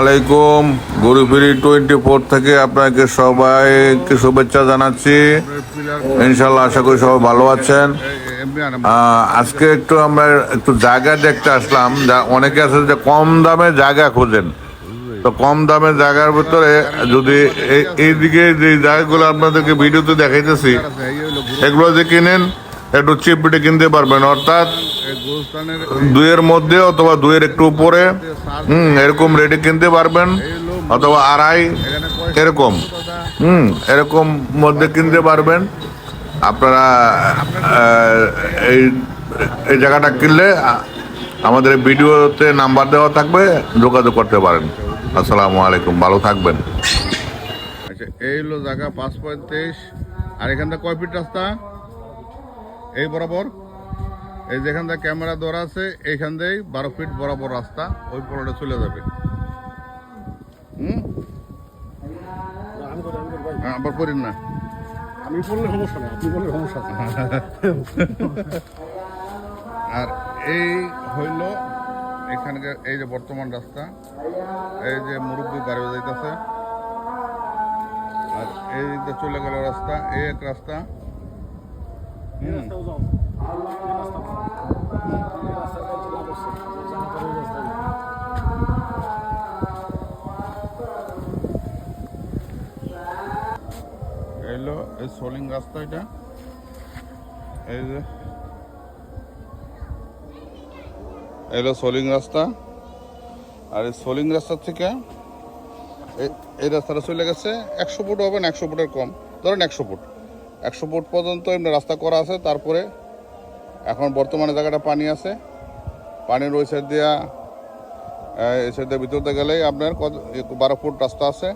আলাইকুম। গরুফেরি 24 থেকে আপনাকে সবাইকে শুভেচ্ছা জানাচ্ছি। ইনশাল্লাহ আশা করি সবাই ভালো আছেন। আজকে আমরা একটু জায়গা দেখতে আসলাম। অনেকে আছে যে কম দামে জায়গা খোঁজেন, তো কম দামের জায়গার ভিতরে যদি এইদিকে যে জায়গাগুলো আপনাদেরকে ভিডিওতে দেখাইতেছি এগুলো যে কিনেন একটু চিপ রেটে কিনতে পারবেন, অর্থাৎ 2-এর মধ্যে অথবা 2-এর একটু উপরে এরকম রেটে কিনতে পারবেন, অথবা 2.5 এরকম এরকম মধ্যে কিনতে পারবেন। আপনারা এই জায়গাটা কিনলে আমাদের ভিডিওতে নাম্বার দেওয়া থাকবে, যোগাযোগ করতে পারেন। আসসালামু আলাইকুম, ভালো থাকবেন। আচ্ছা, এই হলো জায়গা 5.35। আর এখান থেকে কয় ফিট রাস্তা? এই বরাবর এই যেখান থেকে ক্যামেরা ধরা আছে এইখান থেকে 12 ফিট বরাবর রাস্তা ওই পরে চলে যাবে। আবার করেন না, আমি বললে সমস্যা নেই, আপনি বললে সমস্যা নেই। আর এই হইল এখানকার এই যে বর্তমান রাস্তা, এই যে মুরব্বী গাড়ি যাইতেছে, আর এই যে চলে গেল রাস্তা, এই এক রাস্তা। এলো এই সোলিং রাস্তা, এটা এই যে এলো সোলিং রাস্তা। আর এই সোলিং রাস্তা থেকে এই রাস্তাটা চলে গেছে 100 ফুট হবে না, 100 ফুটের কম, ধরেন 100 ফুট 100 ফুট পর্যন্ত এমনি রাস্তা করা আছে। তারপরে এখন বর্তমানে জায়গাটা পানি আছে, পানির ওই সাইড দিয়া এই সাইড দিয়ে ভিতরতে গেলেই আপনার 12 ফুট রাস্তা আছে।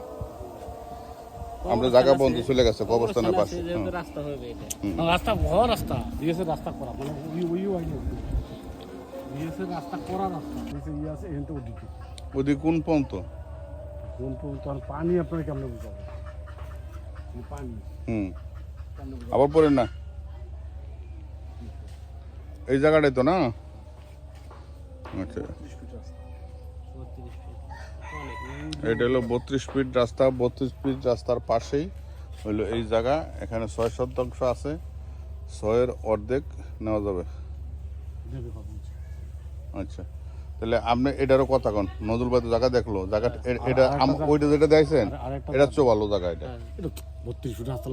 আমরা জায়গা বন্ধ চলে গেছে কবরস্থানের পাশে। রাস্তা হবে এটা, রাস্তা বড় রাস্তা দিয়েছে, রাস্তা করা মানে দিয়েছে, রাস্তা করা রাস্তা দিয়েছে, আছে এখানটা ওদিকে। ওদিকে কোন পর্যন্ত? কোন পর্যন্ত? পানি আপনার কেমন বুঝাবে? পানি আবার পড়েন না, এই জায়গাটাই তো না? আচ্ছা, এটা হলো 32 ফিট রাস্তা। 32 ফিট রাস্তার পাশেই হইলো এই জায়গা। এখানে 6 শতাংশ আছে, 6-এর অর্ধেক নেওয়া যাবে। আচ্ছা, তাহলে আপনি এটারও কথা কন। নজরুল ভাই তো জায়গা দেখলো, জায়গাটা এটা ওইটা যেটা দেখছেন এটা চেয়ে ভালো জায়গা। এটা 32 ফুট রাস্তা।